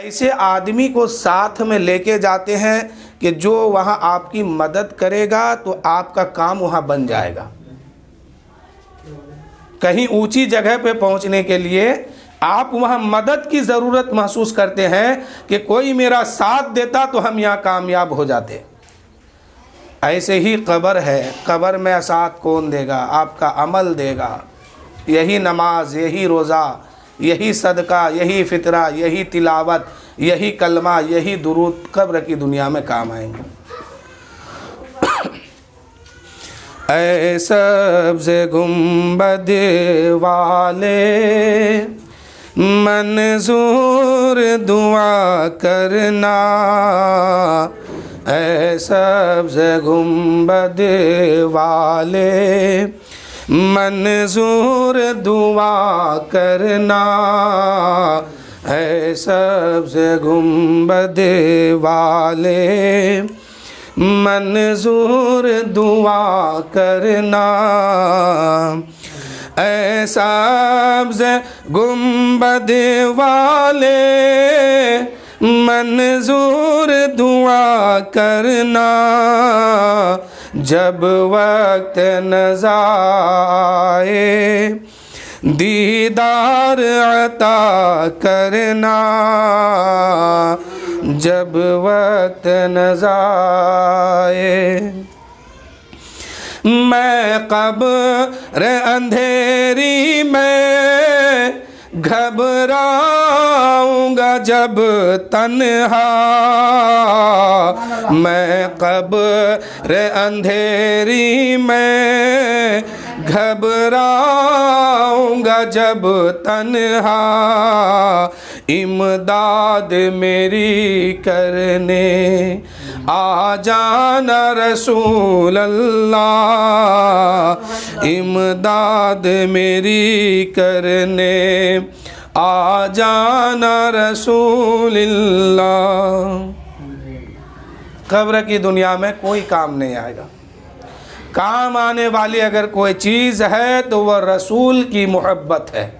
ایسے آدمی کو ساتھ میں لے کے جاتے ہیں کہ جو وہاں آپ کی مدد کرے گا تو آپ کا کام وہاں بن جائے گا۔ کہیں اونچی جگہ پہ پہنچنے کے لیے آپ وہاں مدد کی ضرورت محسوس کرتے ہیں کہ کوئی میرا ساتھ دیتا تو ہم یہاں کامیاب ہو جاتے۔ ایسے ہی قبر ہے، قبر میں ساتھ کون دے گا؟ آپ کا عمل دے گا۔ یہی نماز، یہی روزہ، یہی صدقہ، یہی فطرہ، یہی تلاوت، یہی کلمہ، یہی درود قبر کی دنیا میں کام آئیں گے۔ اے سبز گنبد والے منظور دعا کرنا، اے سبز گنبد والے منظور دعا کرنا، اے سبز گنبد والے منظور دعا کرنا، اے سبز گنبد والے منظور دعا کرنا، جب وقت نظر آئے دیدار عطا کرنا، جب وقت نظر آئے۔ میں قبر اندھیری میں گھبراؤں گا جب تنہا، میں قبر اندھیری میں گھبراؤں گا جب تنہا، امداد میری کرنے آ جانا رسول اللہ، امداد میری کرنے آ جانا رسول اللہ۔ قبر کی دنیا میں کوئی کام نہیں آئے گا۔ کام آنے والی اگر کوئی چیز ہے تو وہ رسول کی محبت ہے۔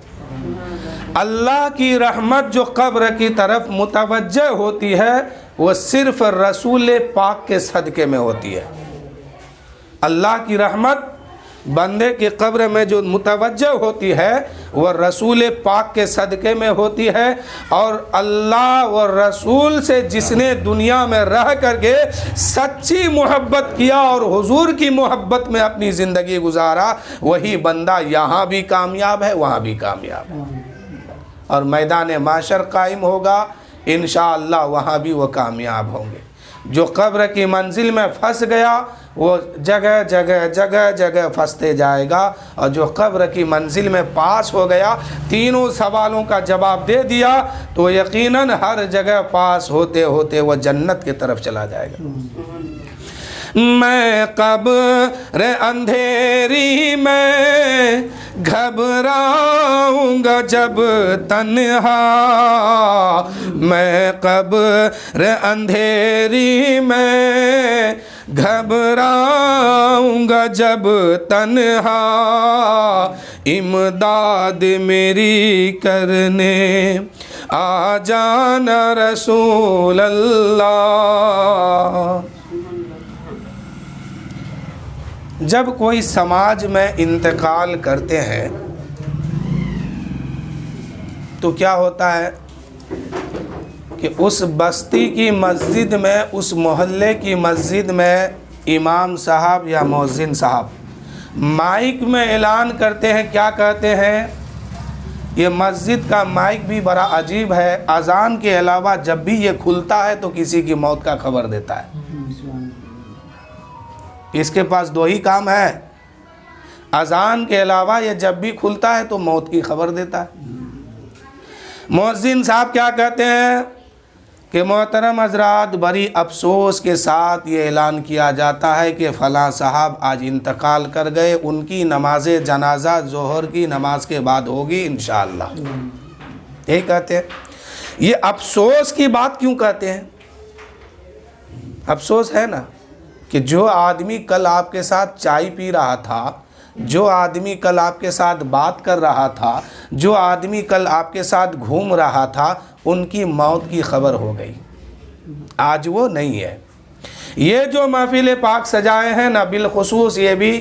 اللہ کی رحمت جو قبر کی طرف متوجہ ہوتی ہے وہ صرف رسول پاک کے صدقے میں ہوتی ہے۔ اللہ کی رحمت بندے کی قبر میں جو متوجہ ہوتی ہے وہ رسول پاک کے صدقے میں ہوتی ہے، اور اللہ و رسول سے جس نے دنیا میں رہ کر کے سچی محبت کیا اور حضور کی محبت میں اپنی زندگی گزارا، وہی بندہ یہاں بھی کامیاب ہے، وہاں بھی کامیاب ہے، اور میدان محشر قائم ہوگا انشاءاللہ وہاں بھی وہ کامیاب ہوں گے۔ جو قبر کی منزل میں پھنس گیا وہ جگہ جگہ جگہ جگہ پھنستے جائے گا، اور جو قبر کی منزل میں پاس ہو گیا، تینوں سوالوں کا جواب دے دیا، تو یقیناً ہر جگہ پاس ہوتے ہوتے وہ جنت کی طرف چلا جائے گا۔ میں قبر اندھیری میں گھبراؤں گا جب تنہا، میں قبر اندھیری میں گھبراؤں گا جب تنہا، امداد میری کرنے آ جانا رسول اللہ۔ جب کوئی سماج میں انتقال کرتے ہیں تو کیا ہوتا ہے کہ اس بستی کی مسجد میں، اس محلے کی مسجد میں امام صاحب یا مؤذن صاحب مائک میں اعلان کرتے ہیں۔ کیا کہتے ہیں؟ یہ مسجد کا مائک بھی بڑا عجیب ہے، اذان کے علاوہ جب بھی یہ کھلتا ہے تو کسی کی موت کا خبر دیتا ہے۔ اس کے پاس دو ہی کام ہے، اذان کے علاوہ یہ جب بھی کھلتا ہے تو موت کی خبر دیتا ہے۔ مؤذن صاحب کیا کہتے ہیں کہ محترم حضرات، بڑی افسوس کے ساتھ یہ اعلان کیا جاتا ہے کہ فلاں صاحب آج انتقال کر گئے، ان کی نماز جنازہ ظہر کی نماز کے بعد ہوگی انشاءاللہ۔ یہی کہتے ہیں۔ یہ افسوس کی بات کیوں کہتے ہیں؟ افسوس ہے نا کہ جو آدمی کل آپ کے ساتھ چائے پی رہا تھا، جو آدمی کل آپ کے ساتھ بات کر رہا تھا، جو آدمی کل آپ کے ساتھ گھوم رہا تھا، ان کی موت کی خبر ہو گئی، آج وہ نہیں ہے۔ یہ جو محفل پاک سجائے ہیں نا، بالخصوص یہ بھی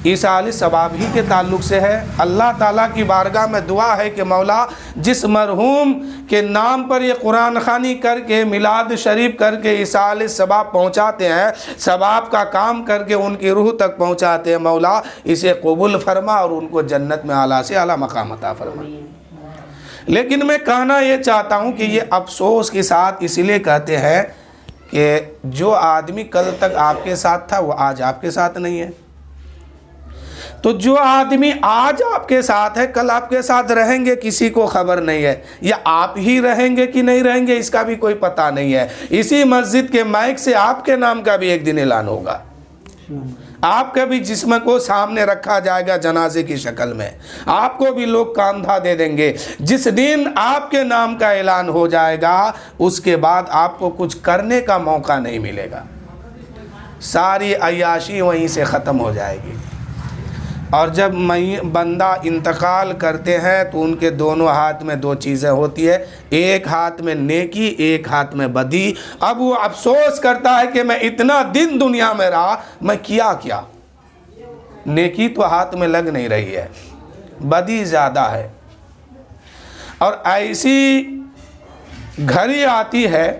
ایصال ثواب ہی کے تعلق سے ہے۔ اللہ تعالیٰ کی بارگاہ میں دعا ہے کہ مولا جس مرحوم کے نام پر یہ قرآن خوانی کر کے، میلاد شریف کر کے ایصال ثواب پہنچاتے ہیں، ثواب کا کام کر کے ان کی روح تک پہنچاتے ہیں، مولا اسے قبول فرما اور ان کو جنت میں اعلیٰ سے اعلیٰ مقام عطا فرما۔ لیکن میں کہنا یہ چاہتا ہوں کہ یہ افسوس کے ساتھ اس لیے کہتے ہیں کہ جو آدمی کل تک آپ کے ساتھ تھا وہ آج آپ کے ساتھ نہیں ہے۔ تو جو آدمی آج آپ کے ساتھ ہے کل آپ کے ساتھ رہیں گے کسی کو خبر نہیں ہے، یا آپ ہی رہیں گے کہ نہیں رہیں گے اس کا بھی کوئی پتہ نہیں ہے۔ اسی مسجد کے مائک سے آپ کے نام کا بھی ایک دن اعلان ہوگا، آپ کا بھی جسم کو سامنے رکھا جائے گا جنازے کی شکل میں، آپ کو بھی لوگ کاندھا دے دیں گے۔ جس دن آپ کے نام کا اعلان ہو جائے گا اس کے بعد آپ کو کچھ کرنے کا موقع نہیں ملے گا، ساری عیاشی وہیں سے ختم ہو جائے گی۔ اور جب بندہ انتقال کرتے ہیں تو ان کے دونوں ہاتھ میں دو چیزیں ہوتی ہے، ایک ہاتھ میں نیکی، ایک ہاتھ میں بدی۔ اب وہ افسوس کرتا ہے کہ میں اتنا دن دنیا میں رہا، میں کیا نیکی تو ہاتھ میں لگ نہیں رہی ہے، بدی زیادہ ہے۔ اور ایسی گھڑی آتی ہے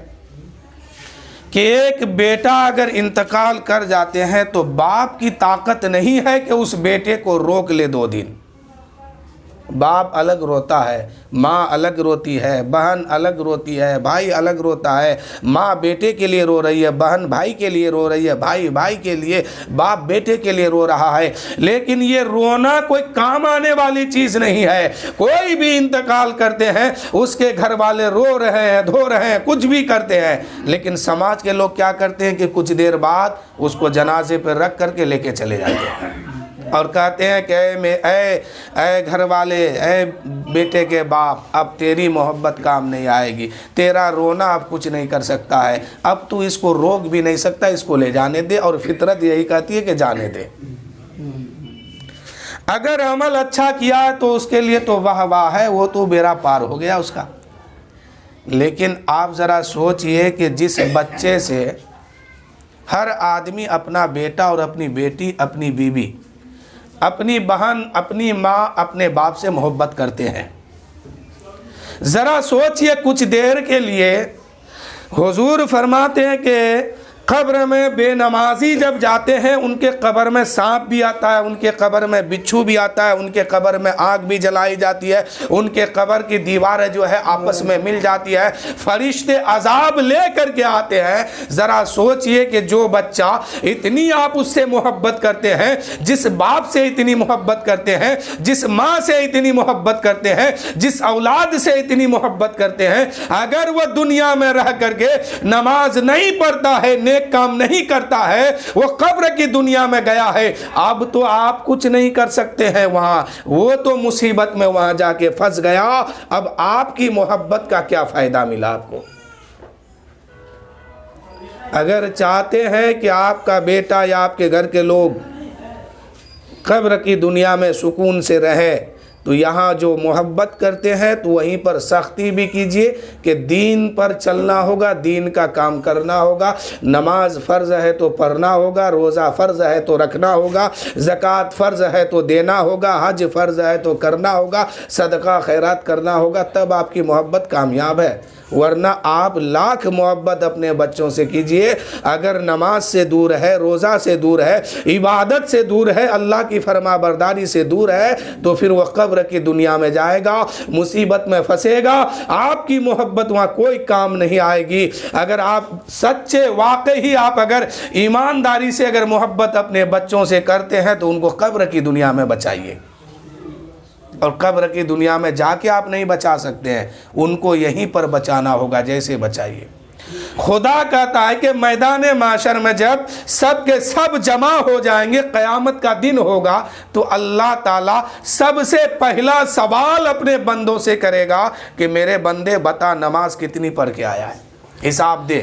کہ ایک بیٹا اگر انتقال کر جاتے ہیں تو باپ کی طاقت نہیں ہے کہ اس بیٹے کو روک لے 2 دن۔ باپ الگ روتا ہے، ماں الگ روتی ہے، بہن الگ روتی ہے، بھائی الگ روتا ہے۔ ماں بیٹے کے لیے رو رہی ہے، بہن بھائی کے لیے رو رہی ہے، بھائی کے لیے، باپ بیٹے کے لیے رو رہا ہے۔ لیکن یہ رونا کوئی کام آنے والی چیز نہیں ہے۔ کوئی بھی انتقال کرتے ہیں اس کے گھر والے رو رہے ہیں، دھو رہے ہیں، کچھ بھی کرتے ہیں، لیکن سماج کے لوگ کیا کرتے ہیں کہ کچھ دیر بعد اس کو جنازے پہ رکھ کر کے لے کے چلے جاتے ہیں اور کہتے ہیں کہ اے گھر والے، اے بیٹے کے باپ، اب تیری محبت کام نہیں آئے گی، تیرا رونا اب کچھ نہیں کر سکتا ہے، اب تو اس کو روک بھی نہیں سکتا، اس کو لے جانے دے۔ اور فطرت یہی کہتی ہے کہ جانے دے۔ اگر عمل اچھا کیا ہے تو اس کے لیے تو واہ واہ ہے، وہ تو بیڑا پار ہو گیا اس کا۔ لیکن آپ ذرا سوچئے کہ جس بچے سے ہر آدمی اپنا بیٹا اور اپنی بیٹی، اپنی بیوی، اپنی بہن، اپنی ماں، اپنے باپ سے محبت کرتے ہیں، ذرا سوچئے کچھ دیر کے لیے حضور فرماتے ہیں کہ قبر میں بے نمازی جب جاتے ہیں ان کے قبر میں سانپ بھی آتا ہے، ان کے قبر میں بچھو بھی آتا ہے، ان کے قبر میں آگ بھی جلائی جاتی ہے، ان کے قبر کی دیواریں جو ہے آپس میں مل جاتی ہے، فرشتے عذاب لے کر کے آتے ہیں۔ ذرا سوچئے کہ جو بچہ اتنی آپ اس سے محبت کرتے ہیں، جس باپ سے اتنی محبت کرتے ہیں، جس ماں سے اتنی محبت کرتے ہیں، جس اولاد سے اتنی محبت کرتے ہیں، اگر وہ دنیا میں رہ کر کے نماز نہیں پڑھتا ہے، نیک کام نہیں کرتا ہے، وہ قبر کی دنیا میں گیا ہے، اب تو آپ کچھ نہیں کر سکتے ہیں وہاں، وہ تو مصیبت میں وہاں جا کے پھنس گیا۔ اب آپ کی محبت کا کیا فائدہ ملا آپ کو؟ اگر چاہتے ہیں کہ آپ کا بیٹا یا آپ کے گھر کے لوگ قبر کی دنیا میں سکون سے رہے تو یہاں جو محبت کرتے ہیں تو وہیں پر سختی بھی کیجئے کہ دین پر چلنا ہوگا، دین کا کام کرنا ہوگا، نماز فرض ہے تو پڑھنا ہوگا، روزہ فرض ہے تو رکھنا ہوگا، زکوٰۃ فرض ہے تو دینا ہوگا، حج فرض ہے تو کرنا ہوگا، صدقہ خیرات کرنا ہوگا، تب آپ کی محبت کامیاب ہے۔ ورنہ آپ لاکھ محبت اپنے بچوں سے کیجئے، اگر نماز سے دور ہے، روزہ سے دور ہے، عبادت سے دور ہے، اللہ کی فرما برداری سے دور ہے، تو پھر وہ قبر کی دنیا میں جائے گا، مصیبت میں پھنسے گا، آپ کی محبت وہاں کوئی کام نہیں آئے گی۔ اگر آپ سچے واقعی آپ اگر ایمانداری سے اگر محبت اپنے بچوں سے کرتے ہیں تو ان کو قبر کی دنیا میں بچائیے، اور قبر کی دنیا میں جا کے آپ نہیں بچا سکتے ہیں، ان کو یہیں پر بچانا ہوگا، جیسے بچائیے۔ خدا کہتا ہے کہ میدان معاشر میں جب سب کے سب جمع ہو جائیں گے، قیامت کا دن ہوگا، تو اللہ تعالیٰ سب سے پہلا سوال اپنے بندوں سے کرے گا کہ میرے بندے بتا نماز کتنی پڑھ کے آیا ہے، حساب دے،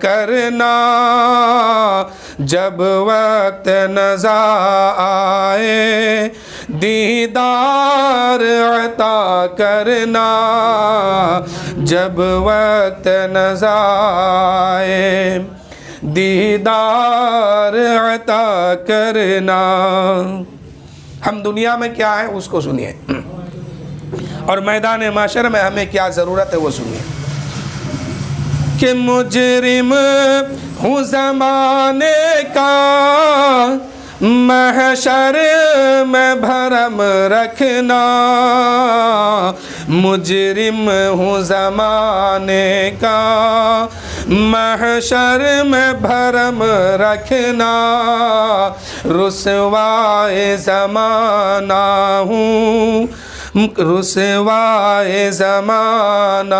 کرنا جب وقت نظر آئے دیدار عطا کرنا جب وقت نظر آئے دیدار عطا کرنا۔ ہم دنیا میں کیا ہیں اس کو سنیے، اور میدان محشر میں ہمیں کیا ضرورت ہے وہ سنیے۔ کہ مجرم ہوں زمانے کا محشر میں بھرم رکھنا، مجرم ہوں زمانے کا محشر میں بھرم رکھنا، رسوائے زمانہ ہوں رسوائے زمانہ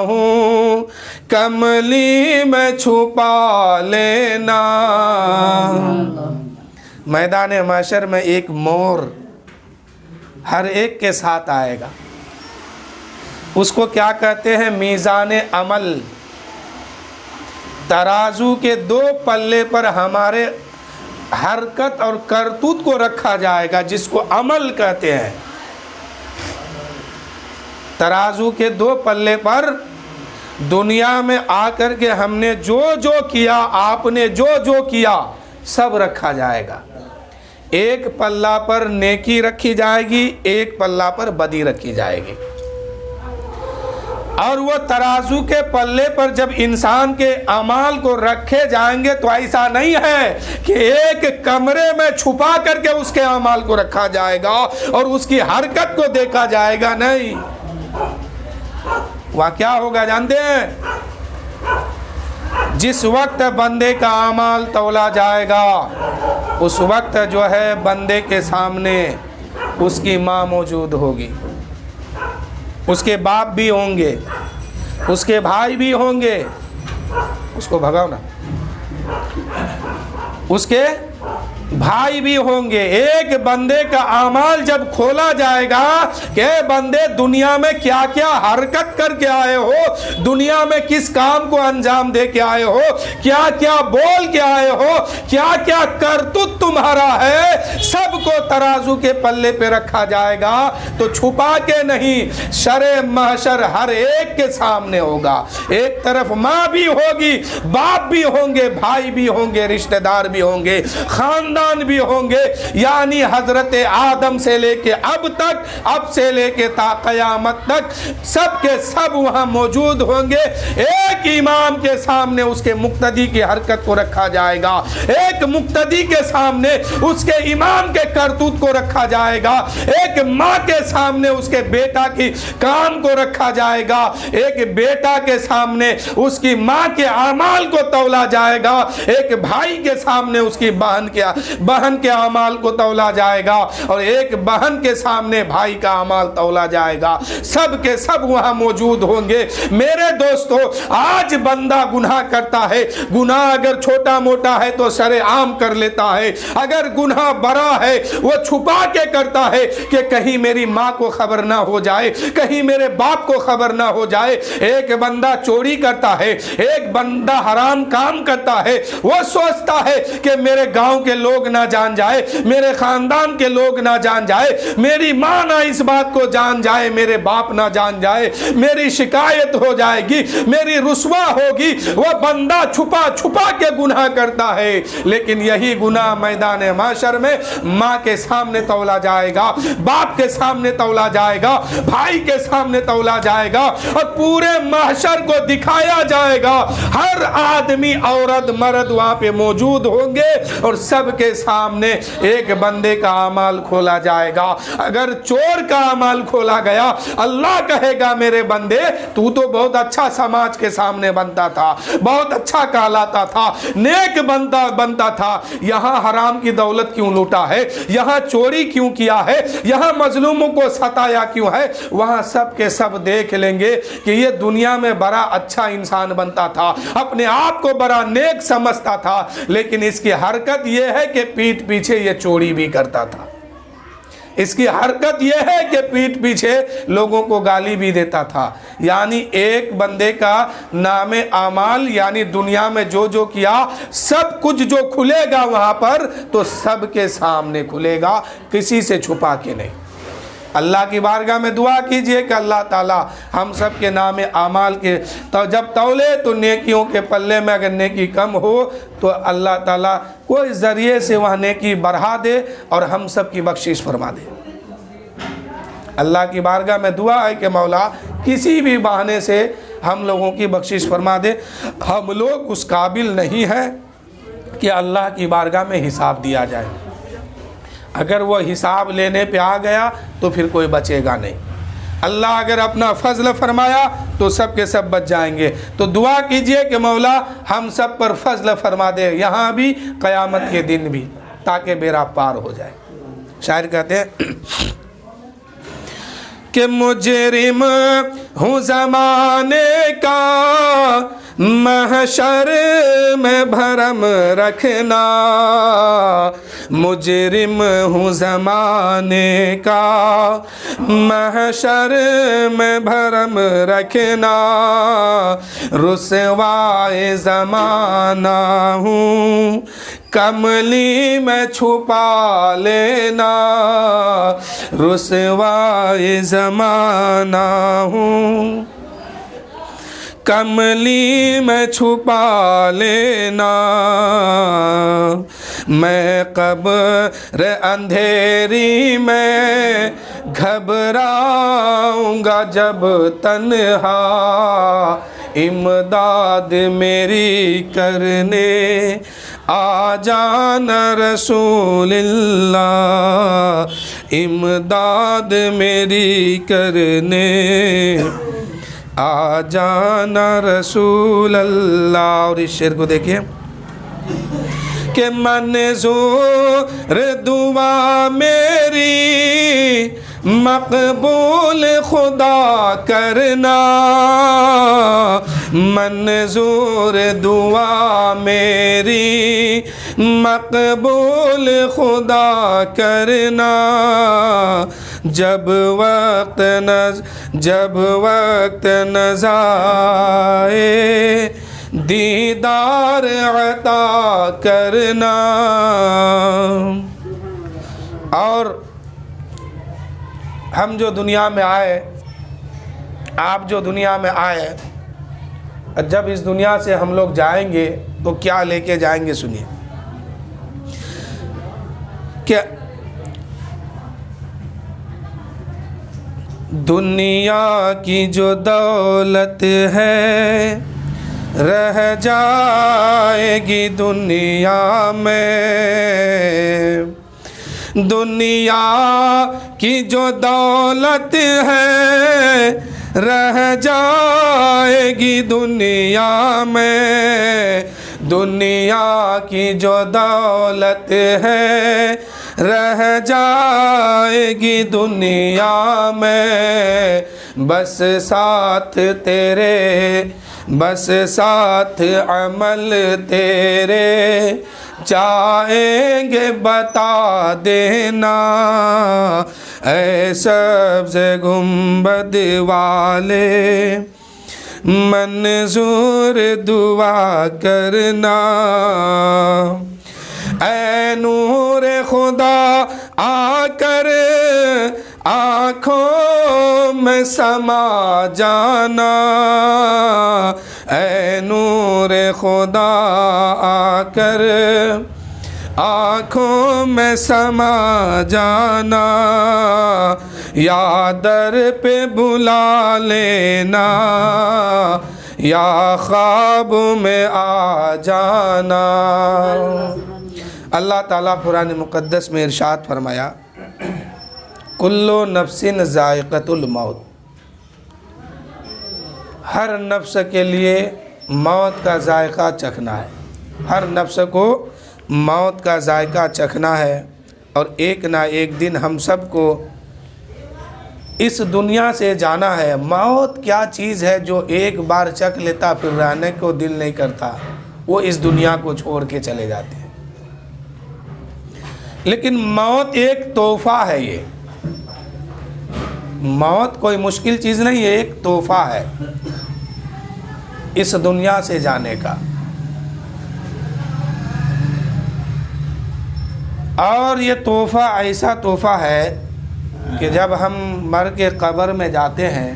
ہوں کملی میں چھپا لینا۔ میدان محشر میں ایک مور ہر ایک کے ساتھ آئے گا، اس کو کیا کہتے ہیں؟ میزان عمل۔ ترازو کے دو پلے پر ہمارے حرکت اور کرتوت کو رکھا جائے گا، جس کو عمل کہتے ہیں۔ ترازو کے دو پلے پر دنیا میں آ کر کے ہم نے جو جو کیا، آپ نے جو جو کیا، سب رکھا جائے گا۔ ایک پلہ پر نیکی رکھی جائے گی، ایک پلہ پر بدی رکھی جائے گی۔ اور وہ ترازو کے پلے پر جب انسان کے اعمال کو رکھے جائیں گے تو ایسا نہیں ہے کہ ایک کمرے میں چھپا کر کے اس کے اعمال کو رکھا جائے گا اور اس کی حرکت کو دیکھا جائے گا، نہیں۔ وہاں کیا ہوگا جانتے ہیں؟ جس وقت بندے کا اعمال تولا جائے گا اس وقت جو ہے بندے کے سامنے اس کی ماں موجود ہوگی، اس کے باپ بھی ہوں گے، اس کے بھائی بھی ہوں گے، اس کو بھگاؤ نا، اس کے بھائی بھی ہوں گے۔ ایک بندے کا اعمال جب کھولا جائے گا کہ بندے دنیا میں کیا کیا حرکت کر کے آئے ہو، دنیا میں کس کام کو انجام دے کے آئے ہو، کیا کیا بول کے آئے ہو، کیا کیا کرتوت تمہارا ہے، سب کو ترازو کے پلے پہ رکھا جائے گا۔ تو چھپا کے نہیں، شرع محشر ہر ایک کے سامنے ہوگا۔ ایک طرف ماں بھی ہوگی، باپ بھی ہوں گے، بھائی بھی ہوں گے، رشتہ دار بھی ہوں گے، خاندان بھی ہوں گے، یعنی حضرت آدم سے لے کے اب تک، اب سے لے کے تا قیامت تک سب کے سب وہاں موجود ہوں گے۔ ایک امام کے سامنے اس کے مقتدی کی حرکت کو رکھا جائے گا، ایک مقتدی کے سامنے اس کے امام کے کرتوت کو رکھا جائے گا، ایک ماں کے سامنے اس کے بیٹا کی کام کو رکھا جائے گا، ایک بیٹا کے سامنے اس کی ماں کے اعمال کو تولا جائے گا، ایک بھائی کے سامنے اس کی بہن کے اعمال کو تولا جائے گا، اور ایک بہن کے سامنے بھائی کا اعمال تولا جائے گا۔ سب کے سب وہاں موجود ہوں گے۔ میرے دوستو، آج بندہ گناہ کرتا ہے، گناہ اگر چھوٹا موٹا ہے تو شرع عام کر لیتا ہے، اگر گناہ بڑا ہے وہ چھپا کے کرتا ہے کہ کہیں میری ماں کو خبر نہ ہو جائے، کہیں میرے باپ کو خبر نہ ہو جائے۔ ایک بندہ چوری کرتا ہے، ایک بندہ حرام کام کرتا ہے، وہ سوچتا ہے کہ میرے گاؤں کے لوگ نہ جان جائے، میرے خاندان کے لوگ نہ جان جائے، میری ماں نہ اس بات کو جان جائے، میرے باپ نہ جان جائے، میری شکایت ہو جائے گی، میری رسوا ہوگی۔ وہ بندہ چھپا چھپا کے گناہ کرتا ہے، لیکن یہی گناہ میدان محشر میں ماں کے سامنے تولا جائے گا، باپ کے سامنے تولا جائے گا، بھائی کے سامنے تولا جائے گا، اور پورے محشر کو دکھایا جائے گا۔ ہر آدمی، عورت، مرد وہاں پہ موجود ہوں گے، اور سب کے سامنے ایک بندے کا اعمال کھولا جائے گا۔ اگر چور کا اعمال کھولا گیا، اللہ کہے گا میرے بندے تو بہت اچھا سماج کے سامنے بنتا تھا، بہت اچھا کہلاتا تھا، نیک بنتا تھا، یہاں حرام کی دولت کیوں لوٹا ہے، یہاں چوری کیوں کیا ہے، یہاں مظلوموں کو ستایا کیوں ہے۔ وہاں سب کے سب دیکھ لیں گے کہ یہ دنیا میں بڑا اچھا انسان بنتا تھا، اپنے آپ کو بڑا نیک سمجھتا تھا، لیکن اس کی حرکت یہ ہے کہ پیٹھ پیچھے یہ چوری بھی کرتا تھا۔ اس کی حرکت یہ ہے کہ پیٹھ پیچھے لوگوں کو گالی بھی دیتا تھا. یعنی ایک بندے کا نام اعمال یعنی دنیا میں جو جو کیا سب کچھ جو کھلے گا وہاں پر تو سب کے سامنے کھلے گا, کسی سے چھپا کے نہیں. اللہ کی بارگاہ میں دعا کیجئے کہ اللہ تعالی ہم سب کے نام اعمال کے جب تولے تو نیکیوں کے پلے میں اگر نیکی کم ہو تو اللہ تعالی کوئی ذریعے سے وہاں نیکی بڑھا دے اور ہم سب کی بخشش فرما دے. اللہ کی بارگاہ میں دعا ہے کہ مولا کسی بھی بہانے سے ہم لوگوں کی بخشش فرما دے. ہم لوگ اس قابل نہیں ہیں کہ اللہ کی بارگاہ میں حساب دیا جائے. اگر وہ حساب لینے پہ آ گیا تو پھر کوئی بچے گا نہیں. اللہ اگر اپنا فضل فرمایا تو سب کے سب بچ جائیں گے. تو دعا کیجئے کہ مولا ہم سب پر فضل فرما دے, یہاں بھی قیامت کے دن بھی, تاکہ بیڑا پار ہو جائے. شاعر کہتے ہیں کہ مجرم ہوں زمانے کا محشر میں بھرم رکھنا, مجرم ہوں زمانے کا محشر میں بھرم رکھنا, رسوائے زمانہ ہوں کملی میں چھپا لینا, رسوائے زمانہ ہوں کملی میں چھپا لینا, میں قبر اندھیری میں گھبراؤں گا جب تنہا, امداد میری کرنے آ جانا رسول اللہ, امداد میری کرنے آ جانا رسول اللہ. اور اس شعر کو دیکھیں کہ منظور دعا میری مقبول خدا کرنا, منظور دعا میری مقبول خدا کرنا, جب وقت نظر آئے دیدار عطا کرنا. اور ہم جو دنیا میں آئے, آپ جو دنیا میں آئے, جب اس دنیا سے ہم لوگ جائیں گے تو کیا لے کے جائیں گے؟ سنیے کہ دنیا کی جو دولت ہے رہ جائے گی دنیا میں, دنیا کی جو دولت ہے رہ جائے گی دنیا میں, دنیا کی جو دولت ہے رہ جائے گی دنیا میں, بس ساتھ تیرے بس ساتھ عمل تیرے چاہیں گے بتا دینا, اے سبز گنبد والے منظور دعا کرنا, اے نور خدا آ کر آنکھوں میں سما جانا, اے نور خدا آ کر آنکھوں میں سما جانا, یا در پہ بلا لینا یا خواب میں آ جانا. اللہ تعالیٰ قرآن مقدس میں ارشاد فرمایا کل نفس ذائقۃ الموت, ہر نفس کے لیے موت کا ذائقہ چکھنا ہے, ہر نفس کو موت کا ذائقہ چکھنا ہے. اور ایک نہ ایک دن ہم سب کو اس دنیا سے جانا ہے. موت کیا چیز ہے جو ایک بار چکھ لیتا پھر رہنے کو دل نہیں کرتا, وہ اس دنیا کو چھوڑ کے چلے جاتے ہیں. لیکن موت ایک تحفہ ہے, یہ موت کوئی مشکل چیز نہیں ہے، ایک تحفہ ہے اس دنیا سے جانے کا. اور یہ تحفہ ایسا تحفہ ہے کہ جب ہم مر کے قبر میں جاتے ہیں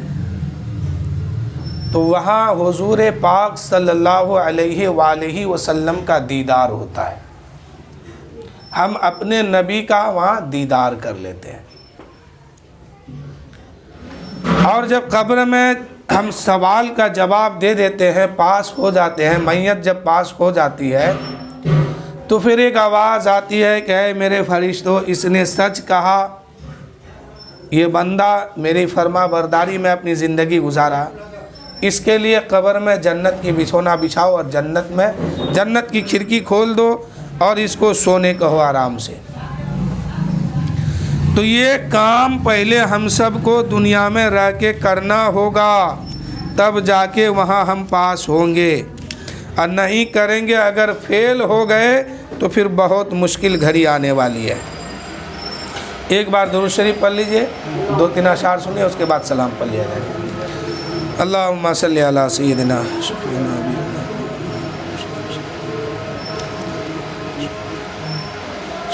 تو وہاں حضور پاک صلی اللہ علیہ وآلہ وسلم کا دیدار ہوتا ہے. ہم اپنے نبی کا وہاں دیدار کر لیتے ہیں. اور جب قبر میں ہم سوال کا جواب دے دیتے ہیں، پاس ہو جاتے ہیں، میت جب پاس ہو جاتی ہے تو پھر ایک آواز آتی ہے کہ اے میرے فرشتوں، اس نے سچ کہا، یہ بندہ میری فرما برداری میں اپنی زندگی گزارا، اس کے لیے قبر میں جنت کی بچھونا بچھاؤ اور جنت کی کھڑکی کھول دو اور اس کو سونے کہو آرام سے. تو یہ کام پہلے ہم سب کو دنیا میں رہ کے کرنا ہوگا، تب جا کے وہاں ہم پاس ہوں گے. اور نہیں کریں گے، اگر فیل ہو گئے تو پھر بہت مشکل گھڑی آنے والی ہے. ایک بار درود شریف پڑھ لیجئے، 2-3 اشعار سنیے، اس کے بعد سلام پڑھ لیا جائے. اللہم صلی علی سیدنا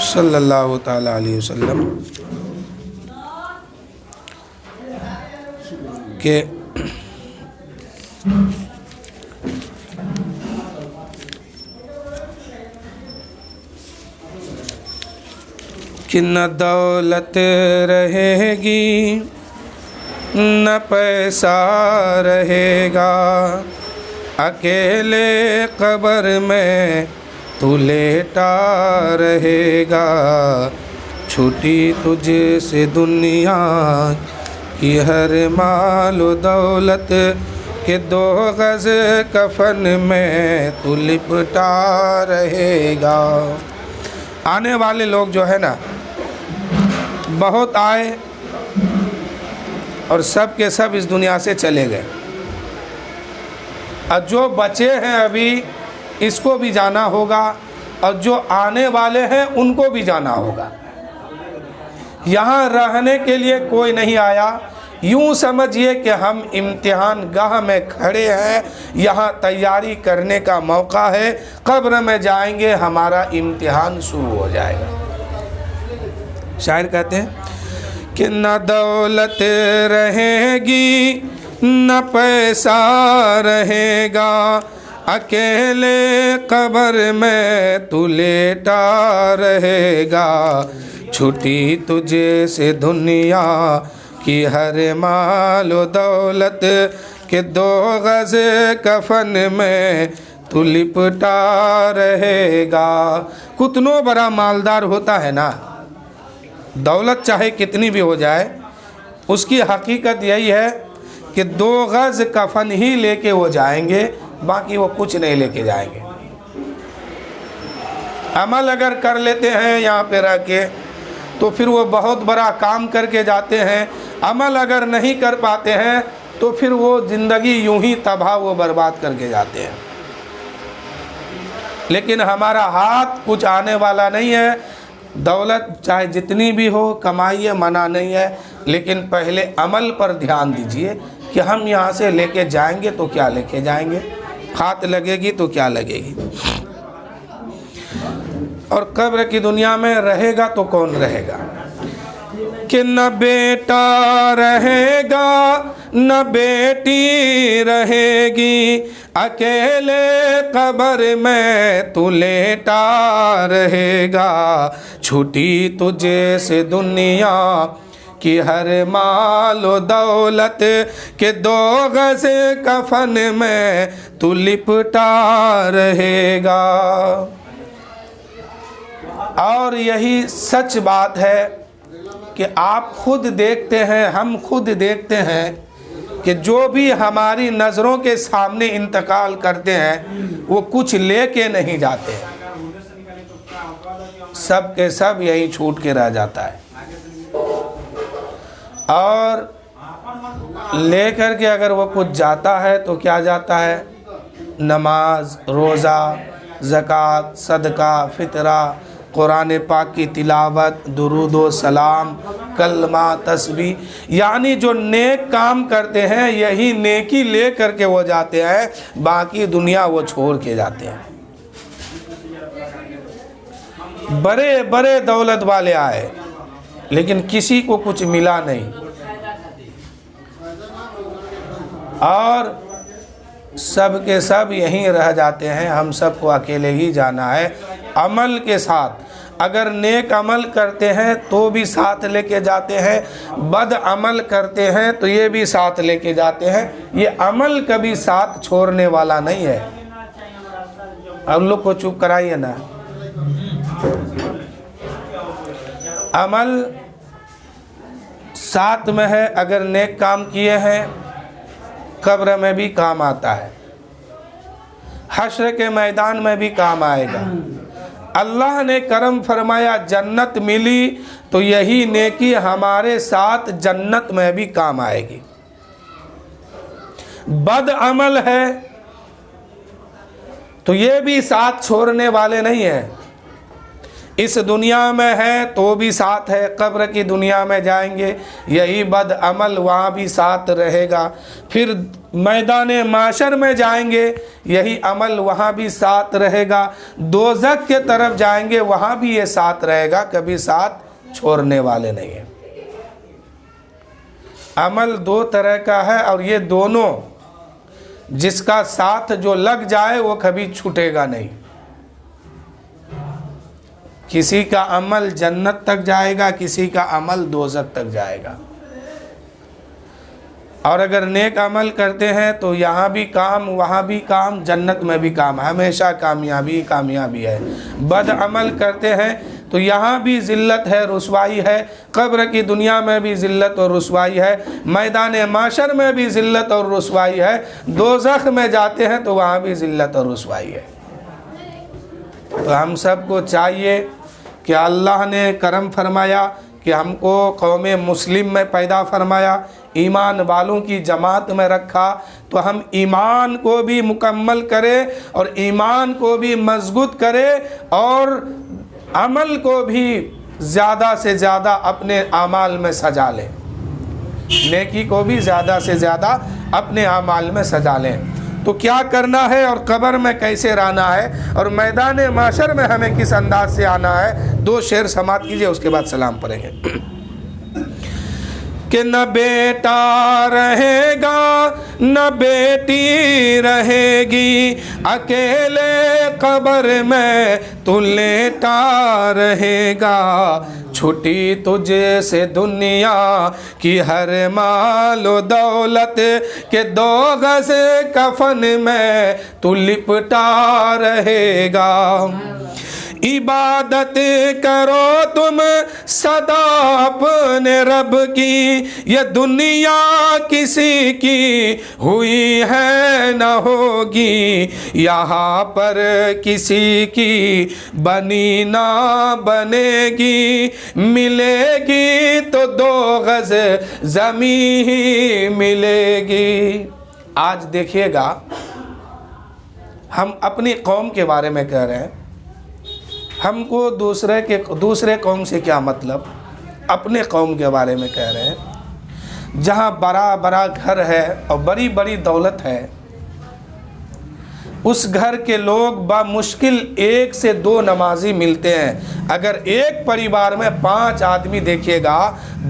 صلی اللہ تعالی علیہ وسلم کہ نہ دولت رہے گی نہ پیسہ رہے گا، اکیلے قبر میں تو لیٹا رہے گا، چھوٹی تجھ سے دنیا کی ہر مال و دولت کہ 2 گز کفن میں تو لپٹا رہے گا. آنے والے لوگ جو ہے نا بہت آئے اور سب کے سب اس دنیا سے چلے گئے، اور جو بچے ہیں ابھی اس کو بھی جانا ہوگا، اور جو آنے والے ہیں ان کو بھی جانا ہوگا. یہاں رہنے کے لیے کوئی نہیں آیا. یوں سمجھیے کہ ہم امتحان گاہ میں کھڑے ہیں، یہاں تیاری کرنے کا موقع ہے. قبر میں جائیں گے ہمارا امتحان شروع ہو جائے گا. شاعر کہتے ہیں کہ نہ دولت رہے گی نہ پیسہ رہے گا، اکیلے قبر میں تو لیٹا رہے گا، چھٹی تجھے سے دنیا کی ہر مال و دولت کہ 2 گز کفن میں تو لپٹا رہے گا. کتنوں بڑا مالدار ہوتا ہے نا، دولت چاہے کتنی بھی ہو جائے، اس کی حقیقت یہی ہے کہ 2 گز کفن ہی لے کے وہ جائیں گے، باقی وہ کچھ نہیں لے کے جائیں گے. عمل اگر کر لیتے ہیں یہاں پہ رہ کے تو پھر وہ بہت بڑا کام کر کے جاتے ہیں. عمل اگر نہیں کر پاتے ہیں تو پھر وہ زندگی یوں ہی تباہ و برباد کر کے جاتے ہیں. لیکن ہمارا ہاتھ کچھ آنے والا نہیں ہے. دولت چاہے جتنی بھی ہو کمائیے، منع نہیں ہے، لیکن پہلے عمل پر دھیان دیجئے کہ ہم یہاں سے لے کے جائیں گے تو کیا لے کے جائیں گے، ہاتھ لگے گی تو کیا لگے گی. اور قبر کی دنیا میں رہے گا تو کون رہے گا کہ نہ بیٹا رہے گا نہ بیٹی رہے گی، اکیلے قبر میں تو لیٹا رہے گا، چھٹی تجھے سے دنیا کی ہر مال و دولت کہ 2 گز کفن میں تو لپٹا رہے گا. اور یہی سچ بات ہے کہ آپ خود دیکھتے ہیں، ہم خود دیکھتے ہیں کہ جو بھی ہماری نظروں کے سامنے انتقال کرتے ہیں وہ کچھ لے کے نہیں جاتے، سب کے سب یہی چھوٹ کے رہ جاتا ہے. اور لے کر کے اگر وہ کچھ جاتا ہے تو کیا جاتا ہے؟ نماز، روزہ، زکوٰۃ، صدقہ، فطرہ، قرآن پاک کی تلاوت، درود و سلام، کلمہ، تسبیح، یعنی جو نیک کام کرتے ہیں یہی نیکی لے کر کے وہ جاتے ہیں، باقی دنیا وہ چھوڑ کے جاتے ہیں۔ بڑے بڑے دولت والے آئے لیکن کسی کو کچھ ملا نہیں، اور سب کے سب یہیں رہ جاتے ہیں۔ ہم سب کو اکیلے ہی جانا ہے عمل کے ساتھ۔ اگر نیک عمل کرتے ہیں تو بھی ساتھ لے کے جاتے ہیں، بد عمل کرتے ہیں تو یہ بھی ساتھ لے کے جاتے ہیں۔ یہ عمل کبھی ساتھ چھوڑنے والا نہیں ہے۔ ہم لوگ کو چپ کرائیے نا۔ عمل ساتھ میں ہے، اگر نیک کام کیے ہیں قبر میں بھی کام آتا ہے، حشر کے میدان میں بھی کام آئے گا۔ اللہ نے کرم فرمایا جنت ملی تو یہی نیکی ہمارے ساتھ جنت میں بھی کام آئے گی۔ بد عمل ہے تو یہ بھی ساتھ چھوڑنے والے نہیں ہیں۔ اس دنیا میں ہے تو بھی ساتھ ہے، قبر کی دنیا میں جائیں گے یہی بد عمل وہاں بھی ساتھ رہے گا، پھر میدان معاشر میں جائیں گے یہی عمل وہاں بھی ساتھ رہے گا، دوزخ کے طرف جائیں گے وہاں بھی یہ ساتھ رہے گا، کبھی ساتھ چھوڑنے والے نہیں ہیں۔ عمل دو طرح کا ہے اور یہ دونوں جس کا ساتھ جو لگ جائے وہ کبھی چھوٹے گا نہیں۔ کسی کا عمل جنت تک جائے گا، کسی کا عمل دوزخ تک جائے گا۔ اور اگر نیک عمل کرتے ہیں تو یہاں بھی کام وہاں بھی کام، جنت میں بھی کام، ہمیشہ کامیابی کامیابی ہے۔ بد عمل کرتے ہیں تو یہاں بھی ذلت ہے، رسوائی ہے، قبر کی دنیا میں بھی ذلت اور رسوائی ہے، میدان معاشر میں بھی ذلت اور رسوائی ہے، دوزخ میں جاتے ہیں تو وہاں بھی ذلت اور رسوائی ہے۔ تو ہم سب کو چاہیے کہ اللہ نے کرم فرمایا کہ ہم کو قوم مسلم میں پیدا فرمایا، ایمان والوں کی جماعت میں رکھا، تو ہم ایمان کو بھی مکمل کریں اور ایمان کو بھی مضبوط کریں اور عمل کو بھی زیادہ سے زیادہ اپنے اعمال میں سجا لیں، نیکی کو بھی زیادہ سے زیادہ اپنے اعمال میں سجا لیں۔ تو کیا کرنا ہے اور قبر میں کیسے رہنا ہے اور میدان معاشر میں ہمیں کس انداز سے آنا ہے، دو شعر سماعت کیجئے، اس کے بعد سلام پڑھیں گے۔ کہ نہ بیٹا رہے گا نہ بیٹی رہے گی، اکیلے قبر میں تو لیٹا رہے گا، چھٹی تجھ سے دنیا کی ہر مال و دولت، کہ دو گز کفن میں تو لپٹا رہے گا، عبادت کرو تم سدا اپنے رب کی، یہ دنیا کسی کی ہوئی ہے نہ ہوگی، یہاں پر کسی کی بنی نہ بنے گی، ملے گی تو دو گز زمین ہی ملے گی۔ آج دیکھیے گا ہم اپنی قوم کے بارے میں کہہ رہے ہیں، ہم کو دوسرے قوم سے کیا مطلب، اپنے قوم کے بارے میں کہہ رہے ہیں۔ جہاں بڑا بڑا گھر ہے اور بڑی بڑی دولت ہے، اس گھر کے لوگ بمشکل 1 سے 2 نمازی ملتے ہیں۔ اگر ایک پریوار میں 5 آدمی دیکھیے گا،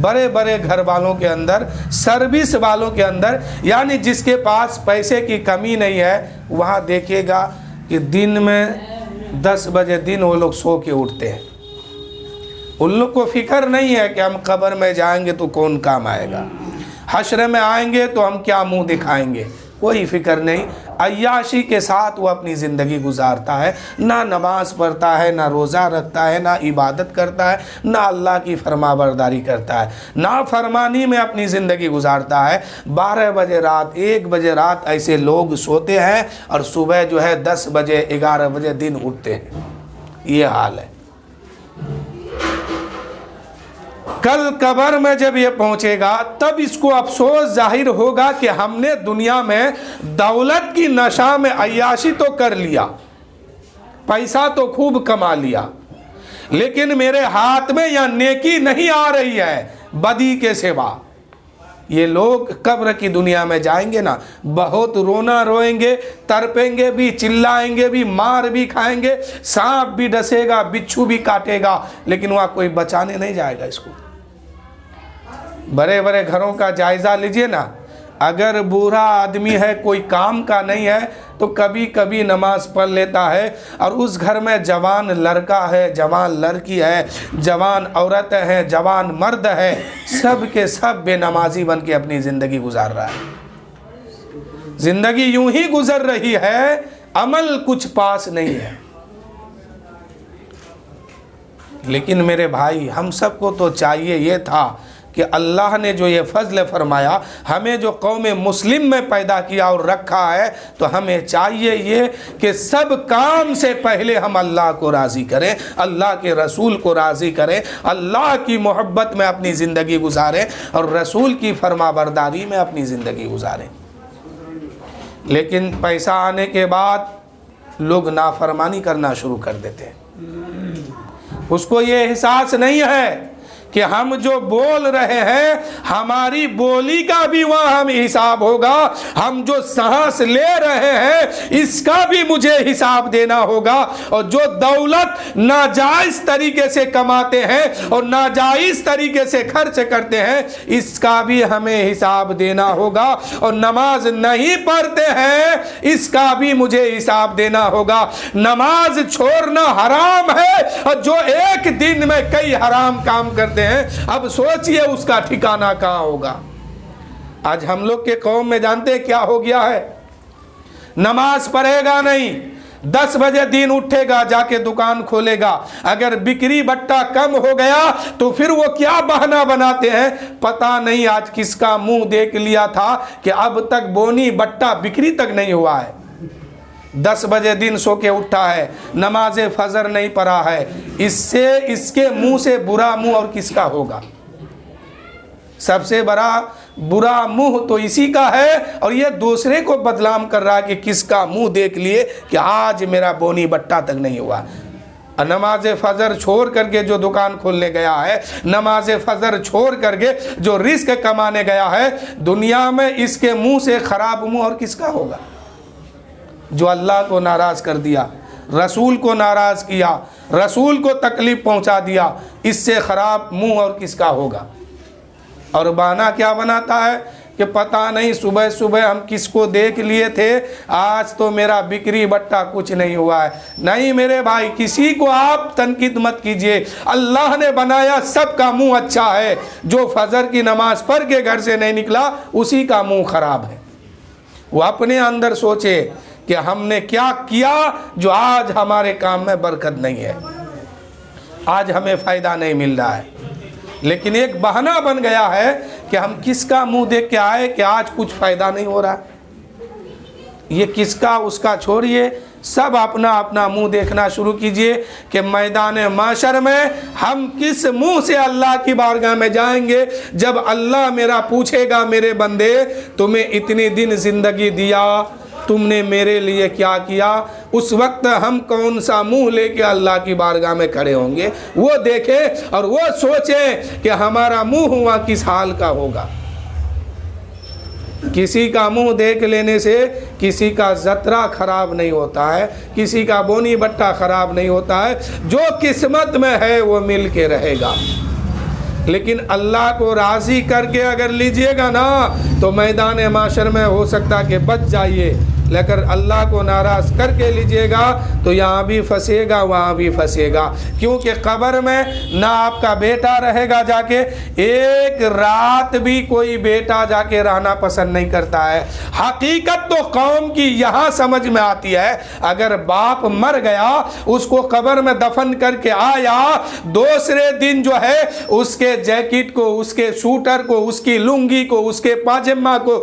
بڑے بڑے گھر والوں کے اندر، سروس والوں کے اندر، یعنی جس کے پاس پیسے کی کمی نہیں ہے، وہاں دیکھیے گا کہ دن میں 10 بجے دن وہ لوگ سو کے اٹھتے ہیں۔ ان لوگ کو فکر نہیں ہے کہ ہم قبر میں جائیں گے تو کون کام آئے گا، حشر میں آئیں گے تو ہم کیا منہ دکھائیں گے، کوئی فکر نہیں۔ عیاشی کے ساتھ وہ اپنی زندگی گزارتا ہے، نہ نماز پڑھتا ہے، نہ روزہ رکھتا ہے، نہ عبادت کرتا ہے، نہ اللہ کی فرما برداری کرتا ہے، نافرمانی میں اپنی زندگی گزارتا ہے۔ 12 بجے رات، 1 بجے رات ایسے لوگ سوتے ہیں اور صبح جو ہے 10 بجے 11 بجے دن اٹھتے ہیں۔ یہ حال ہے۔ کل قبر میں جب یہ پہنچے گا تب اس کو افسوس ظاہر ہوگا کہ ہم نے دنیا میں دولت کی نشہ میں عیاشی تو کر لیا، پیسہ تو خوب کما لیا، لیکن میرے ہاتھ میں یا نیکی نہیں آ رہی ہے بدی کے سوا، یہ لوگ قبر کی دنیا میں جائیں گے نا، بہت رونا روئیں گے، تڑپیں گے بھی، چلائیں گے بھی، مار بھی کھائیں گے، سانپ بھی ڈسے گا، بچھو بھی کاٹے گا، لیکن وہاں کوئی بچانے نہیں جائے گا اس کو۔ بڑے بڑے گھروں کا جائزہ لیجئے نا، اگر بوڑھا آدمی ہے، کوئی کام کا نہیں ہے، تو کبھی کبھی نماز پڑھ لیتا ہے، اور اس گھر میں جوان لڑکا ہے، جوان لڑکی ہے، جوان عورت ہے، جوان مرد ہے، سب کے سب بے نمازی بن کے اپنی زندگی گزار رہا ہے۔ زندگی یوں ہی گزر رہی ہے، عمل کچھ پاس نہیں ہے۔ لیکن میرے بھائی، ہم سب کو تو چاہیے یہ تھا کہ اللہ نے جو یہ فضل فرمایا، ہمیں جو قوم مسلم میں پیدا کیا اور رکھا ہے، تو ہمیں چاہیے یہ کہ سب کام سے پہلے ہم اللہ کو راضی کریں، اللہ کے رسول کو راضی کریں، اللہ کی محبت میں اپنی زندگی گزاریں، اور رسول کی فرما برداری میں اپنی زندگی گزاریں۔ لیکن پیسہ آنے کے بعد لوگ نافرمانی کرنا شروع کر دیتے ہیں۔ اس کو یہ احساس نہیں ہے کہ ہم جو بول رہے ہیں، ہماری بولی کا بھی وہاں ہم حساب ہوگا، ہم جو سانس لے رہے ہیں اس کا بھی مجھے حساب دینا ہوگا، اور جو دولت ناجائز طریقے سے کماتے ہیں اور ناجائز طریقے سے خرچ کرتے ہیں، اس کا بھی ہمیں حساب دینا ہوگا، اور نماز نہیں پڑھتے ہیں اس کا بھی مجھے حساب دینا ہوگا۔ نماز چھوڑنا حرام ہے، اور جو ایک دن میں کئی حرام کام کرتے ہیں، اب سوچئے اس کا ٹھکانہ کہاں ہوگا۔ آج ہم لوگ کے قوم میں جانتے ہیں کیا ہو گیا ہے؟ نماز پڑھے گا نہیں، 10 بجے دن اٹھے گا، جا کے دکان کھولے گا، اگر بکری بٹا کم ہو گیا تو پھر وہ کیا بہانہ بناتے ہیں، پتہ نہیں آج کس کا منہ دیکھ لیا تھا کہ اب تک بونی بٹا بکری تک نہیں ہوا ہے۔ 10 بجے دن سو کے اٹھا ہے، نماز فجر نہیں پڑھا ہے، اس کے منہ سے برا منہ اور کس کا ہوگا؟ سب سے بڑا برا منہ تو اسی کا ہے، اور یہ دوسرے کو بدنام کر رہا ہے کہ کس کا منہ دیکھ لیے کہ آج میرا بونی بٹا تک نہیں ہوا۔ نماز فجر چھوڑ کر کے جو دکان کھولنے گیا ہے، نماز فجر چھوڑ کر کے جو رزق کمانے گیا ہے، دنیا میں اس کے منہ سے خراب منہ اور کس کا ہوگا؟ جو اللہ کو ناراض کر دیا، رسول کو ناراض کیا، رسول کو تکلیف پہنچا دیا، اس سے خراب منہ اور کس کا ہوگا؟ اور بہانہ کیا بناتا ہے کہ پتہ نہیں صبح صبح ہم کس کو دیکھ لیے تھے، آج تو میرا بکری بٹا کچھ نہیں ہوا ہے۔ نہیں میرے بھائی، کسی کو آپ تنقید مت کیجئے، اللہ نے بنایا سب کا منہ اچھا ہے، جو فجر کی نماز پڑھ کے گھر سے نہیں نکلا اسی کا منہ خراب ہے۔ وہ اپنے اندر سوچے کہ ہم نے کیا کیا جو آج ہمارے کام میں برکت نہیں ہے، آج ہمیں فائدہ نہیں مل رہا ہے۔ لیکن ایک بہانہ بن گیا ہے کہ ہم کس کا منہ دیکھ کے آئے کہ آج کچھ فائدہ نہیں ہو رہا۔ یہ کس کا اس کا چھوڑیے، سب اپنا اپنا منہ دیکھنا شروع کیجئے کہ میدان محشر میں ہم کس منہ سے اللہ کی بارگاہ میں جائیں گے، جب اللہ میرا پوچھے گا میرے بندے تمہیں اتنے دن زندگی دیا، تم نے میرے لیے کیا کیا؟ اس وقت ہم کون سا منہ لے کے اللہ کی بارگاہ میں کھڑے ہوں گے؟ وہ دیکھیں اور وہ سوچیں کہ ہمارا منہ ہوا کس حال کا ہوگا۔ کسی کا منہ دیکھ لینے سے کسی کا زترہ خراب نہیں ہوتا ہے، کسی کا بونی بٹا خراب نہیں ہوتا ہے، جو قسمت میں ہے وہ مل کے رہے گا۔ لیکن اللہ کو راضی کر کے اگر لیجئے گا نا تو میدان معاشر میں ہو سکتا کہ بچ جائیے، لیکن اللہ کو ناراض کر کے لیجئے گا تو یہاں بھی پھنسے گا وہاں بھی پھنسے گا، کیونکہ قبر میں نہ آپ کا بیٹا رہے گا جا کے، ایک رات بھی کوئی بیٹا جا کے رہنا پسند نہیں کرتا ہے۔ حقیقت تو قوم کی یہاں سمجھ میں آتی ہے، اگر باپ مر گیا اس کو قبر میں دفن کر کے آیا، دوسرے دن جو ہے اس کے جیکٹ کو، اس کے سوٹر کو، اس کی لنگی کو، اس کے پاجامہ کو،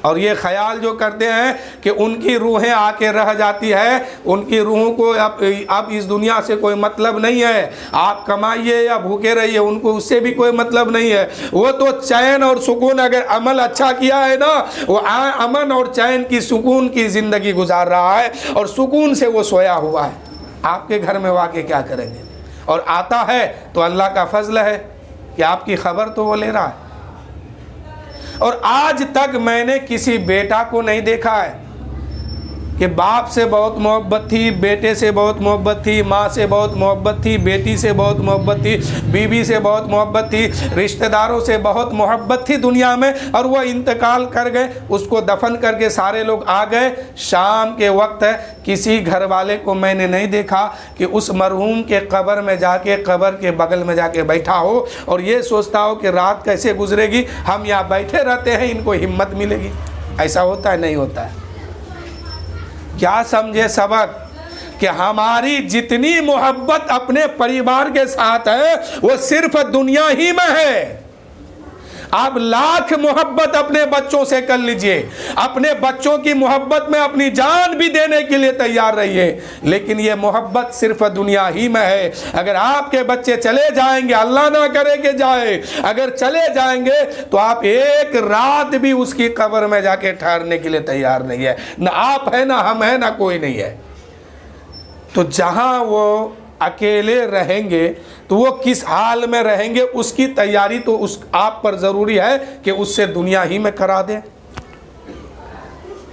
اور یہ خیال جو کرتے ہیں کہ ان کی روحیں آ کے رہ جاتی ہے، ان کی روحوں کو اب اس دنیا سے کوئی مطلب نہیں ہے، آپ کمائیے یا بھوکے رہیے، ان کو اس سے بھی کوئی مطلب نہیں ہے۔ وہ تو چین اور سکون، اگر عمل اچھا کیا ہے نا، وہ امن اور چین کی سکون کی زندگی گزار رہا ہے، اور سکون سے وہ سویا ہوا ہے۔ آپ کے گھر میں واقع کیا کریں گے؟ اور آتا ہے تو اللہ کا فضل ہے کہ آپ کی خبر تو وہ لے رہا ہے۔ اور آج تک میں نے کسی بیٹا کو نہیں دیکھا ہے کہ باپ سے بہت محبت تھی، بیٹے سے بہت محبت تھی، ماں سے بہت محبت تھی، بیٹی سے بہت محبت تھی، بیوی سے بہت محبت تھی، رشتہ داروں سے بہت محبت تھی دنیا میں، اور وہ انتقال کر گئے، اس کو دفن کر کے سارے لوگ آ گئے، شام کے وقت ہے، کسی گھر والے کو میں نے نہیں دیکھا کہ اس مرحوم کے قبر میں جا کے، قبر کے بغل میں جا کے بیٹھا ہو اور یہ سوچتا ہو کہ رات کیسے گزرے گی، ہم یہاں بیٹھے رہتے ہیں، ان کو ہمت ملے گی۔ ایسا ہوتا ہے؟ نہیں ہوتا ہے۔ کیا سمجھے سبق؟ کہ ہماری جتنی محبت اپنے پریوار کے ساتھ ہے وہ صرف دنیا ہی میں ہے۔ آپ لاکھ محبت اپنے بچوں سے کر لیجئے، اپنے بچوں کی محبت میں اپنی جان بھی دینے کے لیے تیار رہیے، لیکن یہ محبت صرف دنیا ہی میں ہے۔ اگر آپ کے بچے چلے جائیں گے، اللہ نہ کرے کہ جائے، اگر چلے جائیں گے تو آپ ایک رات بھی اس کی قبر میں جا کے ٹھہرنے کے لیے تیار نہیں ہے، نہ آپ ہے، نہ ہم ہیں، نہ کوئی نہیں ہے۔ تو جہاں وہ اکیلے رہیں گے تو وہ کس حال میں رہیں گے، اس کی تیاری تو آپ پر ضروری ہے کہ اس سے دنیا ہی میں کرا دیں،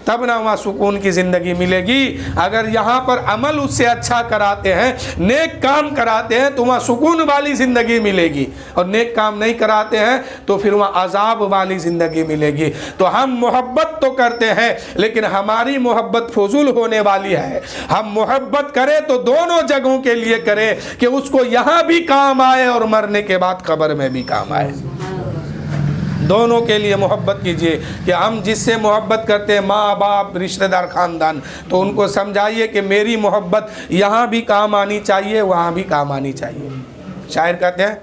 تب نہ وہاں سکون کی زندگی ملے گی۔ اگر یہاں پر عمل اس سے اچھا کراتے ہیں، نیک کام کراتے ہیں، تو وہاں سکون والی زندگی ملے گی، اور نیک کام نہیں کراتے ہیں تو پھر وہاں عذاب والی زندگی ملے گی۔ تو ہم محبت تو کرتے ہیں لیکن ہماری محبت فضول ہونے والی ہے۔ ہم محبت کریں تو دونوں جگہوں کے لیے کریں کہ اس کو یہاں بھی کام آئے اور مرنے کے بعد قبر میں بھی کام آئے۔ دونوں کے لیے محبت کیجئے کہ ہم جس سے محبت کرتے ہیں، ماں باپ، رشتہ دار، خاندان، تو ان کو سمجھائیے کہ میری محبت یہاں بھی کام آنی چاہیے، وہاں بھی کام آنی چاہیے۔ شاعر کہتے ہیں،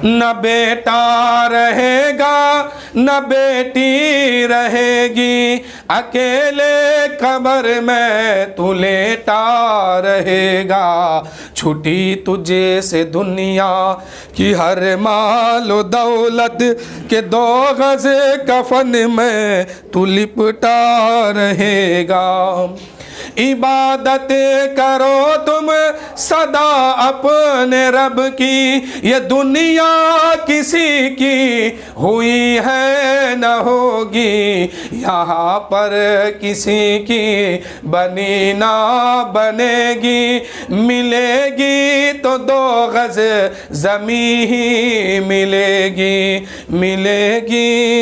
نہ بیٹا رہے گا نہ بیٹی رہے گی، اکیلے قبر میں تو لیٹا رہے گا، چھٹی تجھے سے دنیا کی ہر مال و دولت کے 2 گز کفن میں تو لپٹا رہے گا، عبادت کرو تم صدا اپنے رب کی، یہ دنیا کسی کی ہوئی ہے نہ ہوگی، یہاں پر کسی کی بنی نہ بنے گی، ملے گی تو 2 گز زمین ہی ملے گی، ملے گی